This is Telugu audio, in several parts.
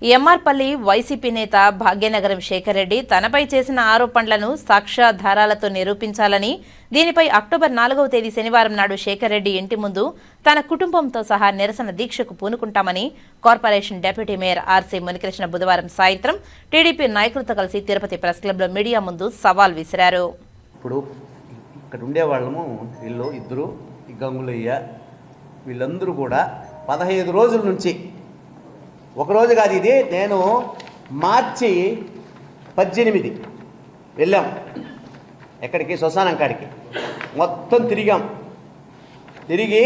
ఎంఆర్పల్లి వైసీపీ నేత భాగ్యనగరం శేఖర్ రెడ్డి తనపై చేసిన ఆరోపణలను సాక్ష్యాధారాలతో నిరూపించాలని, దీనిపై అక్టోబర్ 4వ తేదీ శనివారం నాడు శేఖర్ రెడ్డి ఇంటి ముందు తన కుటుంబంతో సహా నిరసన దీక్షకు పూనుకుంటామని corporation deputy mayor RC Munikrishna బుధవారం సాయంత్రం టీడీపీ నాయకులతో కలిసి తిరుపతి ప్రెస్ క్లబ్లో మీడియా ముందు సవాల్ విసిరారు. ఇప్పుడు ఇక్కడ ఉండేవాళ్ళము వీళ్ళు ఇద్దరు గంగులయ్య వీళ్ళందరూ కూడా 15 రోజుల నుంచి, ఒకరోజు కాదు ఇది, నేను మార్చి 18 వెళ్ళాం ఎక్కడికి, శ్మశానం కాడికి మొత్తం తిరిగి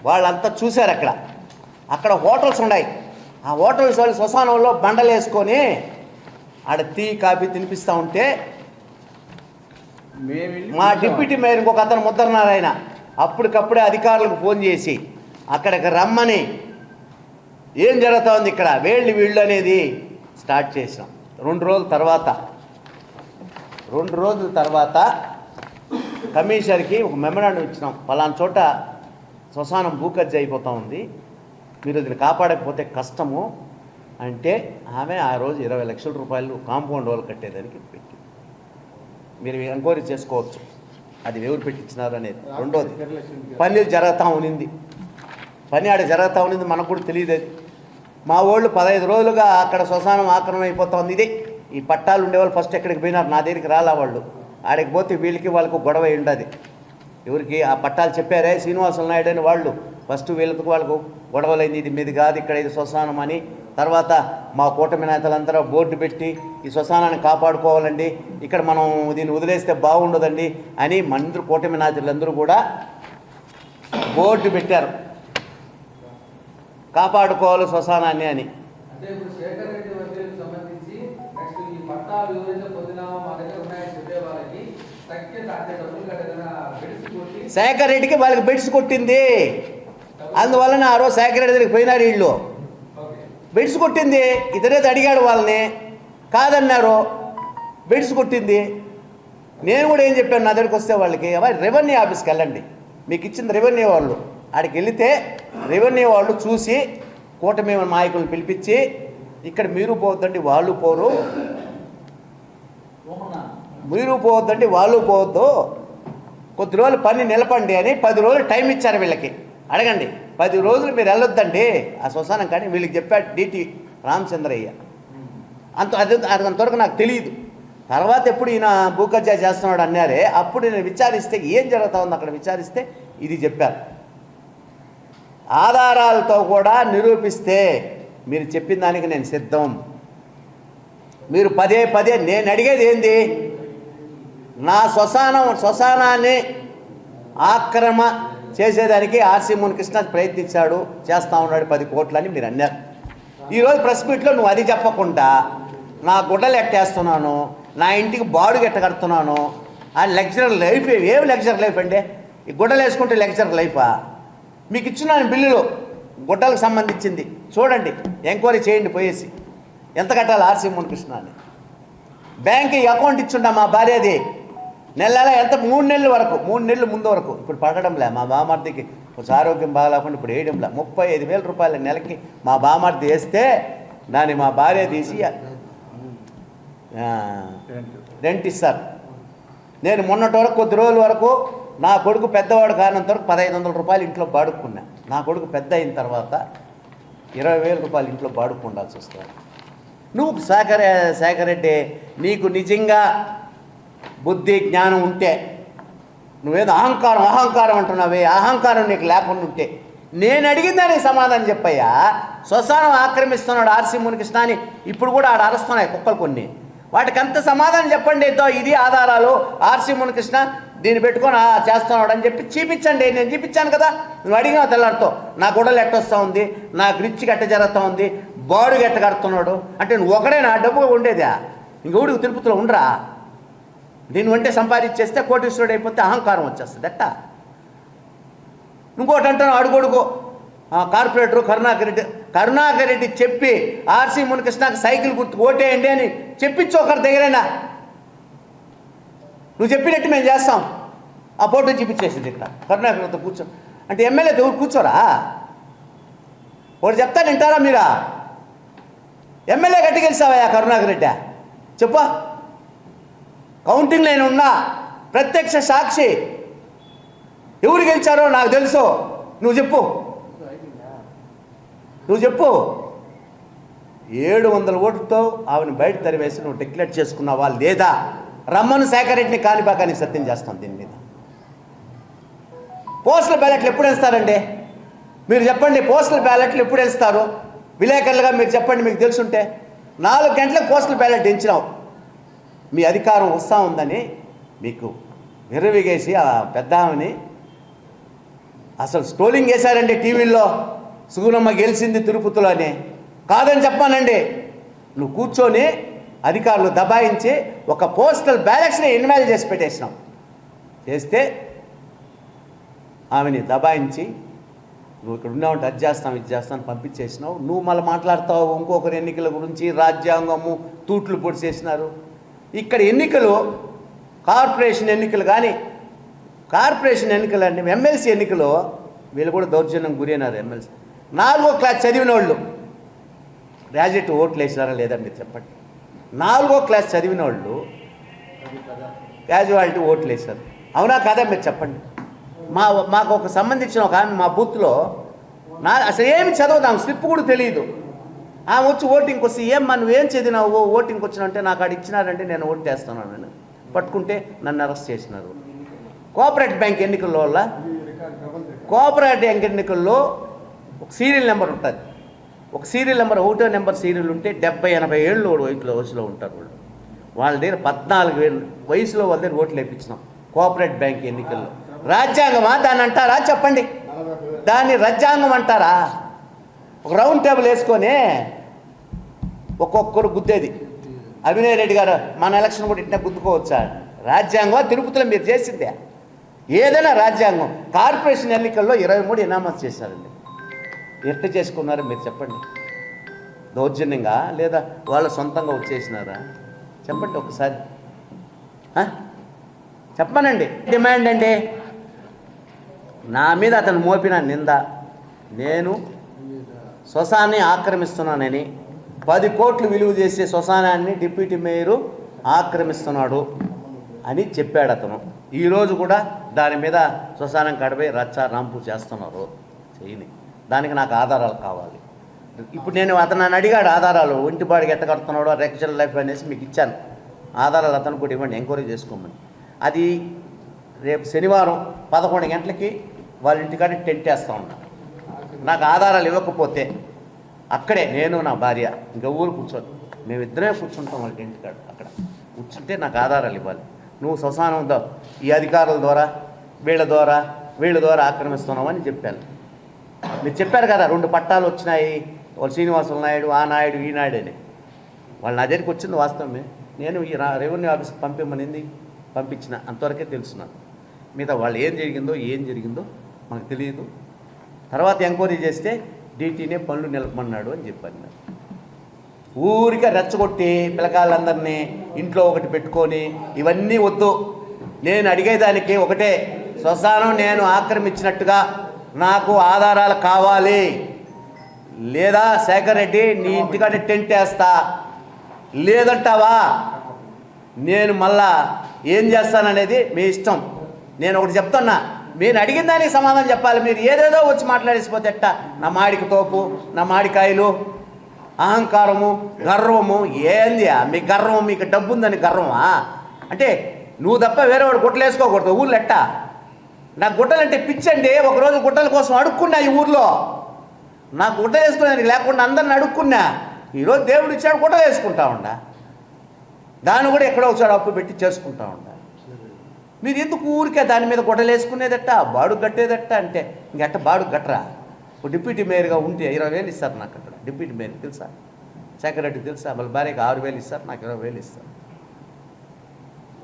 వాళ్ళంతా చూశారు. అక్కడ హోటల్స్ ఉన్నాయి. ఆ హోటల్స్ వాళ్ళు శ్మశానంలో బండలు వేసుకొని ఆడ టీ కాఫీ తినిపిస్తూ ఉంటే మా డిప్యూటీ మేయర్ ఇంకొక అతను ముద్రనారాయణ అప్పటికప్పుడే అధికారులకు ఫోన్ చేసి అక్కడికి రమ్మని ఏం జరుగుతూ ఉంది ఇక్కడ, వీళ్ళు అనేది స్టార్ట్ చేసాం. 2 రోజుల తర్వాత కమిషనర్కి ఒక మెమరాండం ఇచ్చినాం. పలానా చోట శ్మశానం భూకబ్జా అయిపోతూ ఉంది, మీరు దీన్ని కాపాడకపోతే కష్టము అంటే ఆమె ఆ రోజు 20 లక్షల రూపాయలు కాంపౌండ్ వాళ్ళు కట్టేదానికి పెట్టి, మీరు ఎంక్వైరీ చేసుకోవచ్చు అది ఎవరు పెట్టించినారు అనేది. రెండోది, పని జరుగుతూ ఉన్నింది, పని ఆడ జరుగుతూ ఉన్నింది, మనకు కూడా తెలియదు. మా వాళ్ళు 15 రోజులుగా అక్కడ శ్మశానం ఆక్రమణ అయిపోతుంది. ఇది ఈ పట్టాలు ఉండేవాళ్ళు ఫస్ట్ ఎక్కడికి పోయినారు, నా దగ్గరికి రాలా వాళ్ళు. ఆడికి పోతే వీళ్ళకి వాళ్ళకు గొడవ ఉండదు. ఎవరికి ఆ పట్టాలు చెప్పారే శ్రీనివాసులు నాయుడు అని వాళ్ళు ఫస్ట్ వీళ్ళకి వాళ్ళకు గొడవలైంది, ఇది మీది కాదు ఇక్కడ ఇది శ్మశానం అని. తర్వాత మా కూటమి నేతలందరూ బోర్డు పెట్టి ఈ శ్మశానాన్ని కాపాడుకోవాలండి, ఇక్కడ మనం దీన్ని వదిలేస్తే బాగుండదండి అని మందరు కూటమి నేతలందరూ కూడా బోర్డు పెట్టారు, కాపాడుకోవాలి శ్మశానాన్ని అని. శేఖర్ రెడ్డికి వాళ్ళకి బెడ్స్ కొట్టింది, అందువలన ఆ రోజు శేఖర్ రెడ్డి దగ్గరికి పోయినారు. వీళ్ళు బెడ్స్ కొట్టింది, ఇతరేది అడిగాడు వాళ్ళని, కాదన్నారు, బెడ్స్ కొట్టింది. నేను కూడా ఏం చెప్పాను, నా దగ్గరికి వస్తే వాళ్ళకి రెవెన్యూ ఆఫీస్కి వెళ్ళండి, మీకు ఇచ్చింది రెవెన్యూ వాళ్ళు. ఆడికి వెళితే రెవెన్యూ వాళ్ళు చూసి కూటమి నాయకులను పిలిపించి ఇక్కడ మీరు పోవద్దండి వాళ్ళు పోరు, మీరు పోవద్దండి వాళ్ళు పోవద్దు, కొద్ది రోజులు పని నిలపండి అని 10 రోజులు టైం ఇచ్చారు వీళ్ళకి. అడగండి, 10 రోజులు మీరు వెళ్ళొద్దండి ఆ శ్మశానం కానీ వీళ్ళకి చెప్పాడు డిటి రామచంద్రయ్య. అంతవరకు నాకు తెలియదు. తర్వాత ఎప్పుడు ఈయన భూకబ్జా చేస్తున్నాడు అన్నారే, అప్పుడు నేను విచారిస్తే ఏం జరుగుతూ ఉంది అక్కడ విచారిస్తే ఇది చెప్పారు. ఆధారాలతో కూడా నిరూపిస్తే మీరు చెప్పిన దానికి నేను సిద్ధం. మీరు పదే నేను అడిగేది ఏంది, నా శ్మశానాన్ని ఆక్రమ చేసేదానికి ఆర్సీ మునికృష్ణ ప్రయత్నించాడు, చేస్తూ ఉన్నాడు 10 కోట్లని మీరు అన్నారు. ఈరోజు ప్రెస్ మీట్లో నువ్వు అది చెప్పకుండా నా గుడ్డలు ఎట్టేస్తున్నాను, నా ఇంటికి బాడుగు ఎట్ట కడుతున్నాను, ఆ లగ్జరీ లైఫ్ ఏమి లగ్జరీ లైఫ్ అండి, ఈ గుడ్డలు వేసుకుంటే లగ్జరీ లైఫా? మీకు ఇచ్చినాను బిల్లులు గుడ్డలకు సంబంధించింది, చూడండి, ఎంక్వైరీ చేయండి పోయేసి ఎంత కట్టాలి ఆర్సీ మునికృష్ణ అని. బ్యాంక్కి అకౌంట్ ఇచ్చుండా మా భార్యది, నెల ఎంత 3 నెలల వరకు, 3 నెలల ముందు వరకు. ఇప్పుడు పడడంలే, మా బామర్దికి కొంచెం ఆరోగ్యం బాగాలేకుండా ఇప్పుడు వేయడంలే. 35,000 రూపాయల నెలకి మా బామర్ది వేస్తే దాన్ని మా భార్య తీసి రెంట్ ఇస్తారు. నేను మొన్నటి వరకు కొద్ది రోజుల వరకు నా కొడుకు పెద్దవాడు కానంత వరకు 1,500 రూపాయలు ఇంట్లో బాడుక్కున్నా. నా కొడుకు పెద్ద అయిన తర్వాత 20,000 రూపాయలు ఇంట్లో బాడుక్కుండాల్సి వస్తుంది. నువ్వు శేఖర్ రెడ్డి నీకు నిజంగా బుద్ధి జ్ఞానం ఉంటే, నువ్వేదో అహంకారం అంటున్నావే, అహంకారం నీకు లేకుండా ఉంటే నేను అడిగిన దానికి సమాధానం చెప్పయ్యా. శ్మశానం ఆక్రమిస్తున్నాడు ఆర్సీ మునికృష్ణ అని ఇప్పుడు కూడా ఆడ అరుస్తున్నాయి కుక్కలు కొన్ని, వాటికి అంత సమాధానం చెప్పండి. ఇది ఆధారాలు, ఆర్సీ మునికృష్ణ దీన్ని పెట్టుకొని చేస్తున్నాడు అని చెప్పి చూపించండి. నేను చూపించాను కదా, నువ్వు అడిగినా తెల్లారితో నా గుడ్డలు ఎట్టొస్తూ ఉంది, నా గ్రిచ్కి ఎట్ట జరుగుతూ ఉంది, బాడుగు ఎట్ట కడుతున్నాడు అంటే నువ్వు ఒకడే నా డబ్బు ఉండేదా, ఇంకొకటికి తిరుపతిలో ఉండరా? దీన్ని అంటే సంపాదించేస్తే కోటీశ్వరుడు అయిపోతే అహంకారం వచ్చేస్తుంది ఎట్టా? ఇంకోటి అంటాను, అడుగొడుగు కార్పొరేటరు కరుణాకర్ రెడ్డి చెప్పి ఆర్సీ మునికృష్ణకి సైకిల్ గుర్తు ఓటేయండి అని చెప్పించు ఒకరి దగ్గరైనా. నువ్వు చెప్పినట్టు మేము చేస్తాం, ఆ ఫోటో చూపించేసింది ఇక్కడ కరుణాకర్తో కూర్చో అంటే ఎమ్మెల్యే ఎవరు కూర్చోరా? ఒకటి చెప్తాను వింటారా మీరా? ఎమ్మెల్యే గట్టి గెలిచావా కరుణాకర్ రెడ్డి? చెప్పా. కౌంటింగ్ నేను ఉన్నా, ప్రత్యక్ష సాక్షి. ఎవరు గెలిచారో నాకు తెలుసు. నువ్వు చెప్పు. 700 ఓట్లతో ఆమెను బయట తరివేసి నువ్వు డిక్లేర్ చేసుకున్నావా లేదా? రమ్మను శేఖర్ రెడ్డిని కాణిపాకానికి సత్యం చేస్తాం దీని మీద. పోస్టల్ బ్యాలెట్లు ఎప్పుడు వేస్తారండి? మీరు చెప్పండి. పోస్టల్ బ్యాలెట్లు ఎప్పుడు వేస్తారు? విలేకరులుగా మీరు చెప్పండి, మీకు తెలుసుంటే. 4 గంటలకు పోస్టల్ బ్యాలెట్ ఎంచినావు. మీ అధికారం వస్తూ ఉందని మీకు విర్రవిగేసి ఆ పెద్ద ఆమెని అసలు స్ట్రోలింగ్ చేశారండి టీవీల్లో. సుగుణమ్మ గెలిచింది తిరుపతిలో అని. కాదని చెప్పానండి. నువ్వు కూర్చొని అధికారులు దబాయించి ఒక పోస్టల్ బ్యాలెట్స్ని ఇన్వాల్వ్ చేసి పెట్టేసినావు. చేస్తే ఆమెని దబాయించి నువ్వు ఇక్కడ ఉన్నావంటే అది చేస్తాం ఇది చేస్తాను పంపించేసినావు. నువ్వు మళ్ళీ మాట్లాడతావు ఇంకొకరి ఎన్నికల గురించి, రాజ్యాంగము తూట్లు పొడి చేసినారు. ఇక్కడ ఎన్నికలు కార్పొరేషన్ ఎన్నికలు కానీ, కార్పొరేషన్ ఎన్నికలు అంటే ఎమ్మెల్సీ ఎన్నికలు వీళ్ళు కూడా దౌర్జన్యం గురైనారు. ఎమ్మెల్సీ 4వ క్లాస్ చదివిన వాళ్ళు గ్రాడ్యుయేట్ ఓట్లు వేసినారా లేదా మీరు చెప్పండి. 4వ క్లాస్ చదివిన వాళ్ళు క్యాజువాలిటీ ఓట్లు వేశారు. అవునా కాదా మీరు చెప్పండి. మాకు ఒక సంబంధించిన ఒక ఆమె మా బూత్లో అసలు ఏమి చదవదు, ఆమె స్లిప్ కూడా తెలియదు. ఆమె వచ్చి ఓటింగ్కి వస్తే ఏమ్మా నువ్వేం చదివినావు ఓటింగ్కి వచ్చినంటే నాకు ఆడ ఇచ్చినారంటే నేను ఓటు వేస్తున్నాను. నేను పట్టుకుంటే నన్ను అరెస్ట్ చేసినారు. కోఆపరేటివ్ బ్యాంక్ ఎన్నికల్లో వల్ల కోఆపరేటివ్ బ్యాంక్ ఎన్నికల్లో ఒక సీరియల్ నెంబర్ ఉంటుంది. ఒక సీరియల్ నెంబర్ 1వ నెంబర్ సీరియల్ ఉంటే 70-80 ఏళ్ళు వయసులో ఉంటారు వాళ్ళు. వాళ్ళ దగ్గర 14 వయసులో వాళ్ళ దగ్గర ఓట్లు వేయించినాం కోఆపరేటివ్ బ్యాంక్ ఎన్నికల్లో. రాజ్యాంగమా దాన్ని అంటారా చెప్పండి? దాన్ని రాజ్యాంగం అంటారా? ఒక రౌండ్ టేబుల్ వేసుకొని ఒక్కొక్కరు గుద్దేది. అవినయ్ రెడ్డి గారు మన ఎలక్షన్ కూడా ఇట్లా గుద్దుకోవచ్చా? రాజ్యాంగమా? తిరుపతిలో మీరు చేసిందే ఏదైనా రాజ్యాంగం. కార్పొరేషన్ ఎన్నికల్లో 23 ఇనామస్ చేశారండి. ఎట్లా చేసుకున్నారో మీరు చెప్పండి. దౌర్జన్యంగా లేదా వాళ్ళ సొంతంగా వచ్చేసినారా? చెప్పండి ఒకసారి. చెప్పనండి. డిమాండ్ అండి నా మీద అతను మోపిన నింద, నేను శ్మశాన్ని ఆక్రమిస్తున్నానని, 10 కోట్లు విలువ చేసే శ్మశానాన్ని డిప్యూటీ మేయరు ఆక్రమిస్తున్నాడు అని చెప్పాడు అతను. ఈరోజు కూడా దాని మీద శ్మశానం కడపై రచ్చ రాంపు చేస్తున్నారు. చేయని దానికి నాకు ఆధారాలు కావాలి. ఇప్పుడు నేను నన్ను అడిగాడు ఆధారాలు, ఇంటి బాడికి ఎట్ట కడుతున్నాడో రెక్చర్ లైఫ్ అనేసి మీకు ఇచ్చాను. ఆధారాలు అతను కూడా ఇవ్వండి, ఎంక్వైరీ చేసుకోమని. అది రేపు శనివారం 11 గంటలకి వాళ్ళ ఇంటికాడ టెంట్ వేస్తూ ఉన్నా. నాకు ఆధారాలు ఇవ్వకపోతే అక్కడే నేను నా భార్య ఇంకా ఊరు కూర్చోదు, మేమిద్దరే కూర్చుంటాం వాళ్ళ టెంట్ కాడ. అక్కడ కూర్చుంటే నాకు ఆధారాలు ఇవ్వాలి. నువ్వు శ్మశానం ఈ అధికారుల ద్వారా వీళ్ళ ద్వారా ఆక్రమిస్తున్నామని చెప్పాను. మీరు చెప్పారు కదా 2 పట్టాలు వచ్చినాయి, వాళ్ళు శ్రీనివాసులు నాయుడు ఆ నాయుడు ఈ నాయుడు అని. వాళ్ళు నా దగ్గరికి వచ్చింది వాస్తవమే. నేను ఈ రెవెన్యూ ఆఫీస్కి పంపించమనింది, పంపించిన అంతవరకే తెలుసున్నాను. మిగతా వాళ్ళు ఏం జరిగిందో మనకు తెలియదు. తర్వాత ఎంక్వైరీ చేస్తే డీటీనే పనులు నిలపమన్నాడు అని చెప్పాను. ఊరికే రెచ్చగొట్టి పిల్లకాయలందరినీ ఇంట్లో ఒకటి పెట్టుకొని ఇవన్నీ వద్దు. నేను అడిగేదానికి ఒకటే, శ్మశానం నేను ఆక్రమించినట్టుగా నాకు ఆధారాలు కావాలి, లేదా శేఖర్ రెడ్డి నీ ఇంటికాడ టెంట్ వేస్తా, లేదంటావా నేను మళ్ళా ఏం చేస్తాననేది మీ ఇష్టం. నేను ఒకటి చెప్తున్నా, మీరు అడిగిన దానికి సమాధానం చెప్పాలి. మీరు ఏదేదో వచ్చి మాట్లాడేసిపోతే ఎట్టా? నా మాడికి తోపు, నా మాడికాయలు, అహంకారము, గర్వము. ఏంది మీ గర్వం? మీకు డబ్బు ఉందని గర్వమా? అంటే నువ్వు తప్ప వేరే వాడు గుట్టలు వేసుకోకూడదు ఊళ్ళో ఎట్టా? నాకు గుట్టలంటే పిచ్చండి. ఒకరోజు గుట్టల కోసం అడుక్కున్నా ఈ ఊర్లో. నాకు గుట్ట వేసుకునేది లేకుండా అందరిని అడుక్కున్నా. ఈరోజు దేవుడు ఇచ్చాడు, గుట్టలు వేసుకుంటా ఉండా. దాన్ని కూడా ఎక్కడో ఒకసారి అప్పు పెట్టి చేసుకుంటా ఉండా. మీరు ఎందుకు ఊరికే దాని మీద గుట్టలు వేసుకునేదట్ట, బాడు కట్టేదట్ట? అంటే ఇంకెట్ట బాడు కట్టరా? ఒక డిప్యూటీ మేయర్గా ఉంటే 20,000 ఇస్తారు నాకు అక్కడ. డిప్యూటీ మేయర్ తెలుసా? శేఖర్ రెడ్డి తెలుసా? వాళ్ళ భార్యకి 6,000 ఇస్తారు, నాకు 20,000 ఇస్తారు.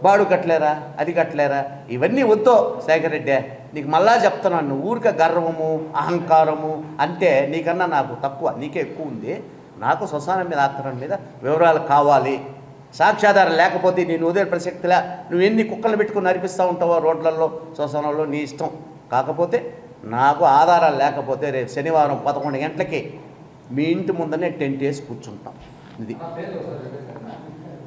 బాడు కట్టలేరా? అది కట్టలేరా? ఇవన్నీ వద్దో శేఖర్ రెడ్డి. నీకు మళ్ళా చెప్తున్నాను, ఊరికే గర్వము అహంకారము అంటే నీకన్నా నాకు తక్కువ, నీకే ఎక్కువ ఉంది. నాకు శ్మశానం మీద ఆక్రమణ మీద వివరాలు కావాలి. సాక్ష్యాధారం లేకపోతే నేను ఉదయ ప్రసక్తిలా నువ్వు ఎన్ని కుక్కలు పెట్టుకుని నడిపిస్తూ ఉంటావో రోడ్లలో శ్మశానంలో నీ ఇష్టం. కాకపోతే నాకు ఆధారాలు లేకపోతే రేపు శనివారం 11 గంటలకి మీ ఇంటి ముందనే టెంట్ వేసి కూర్చుంటాం. ఇది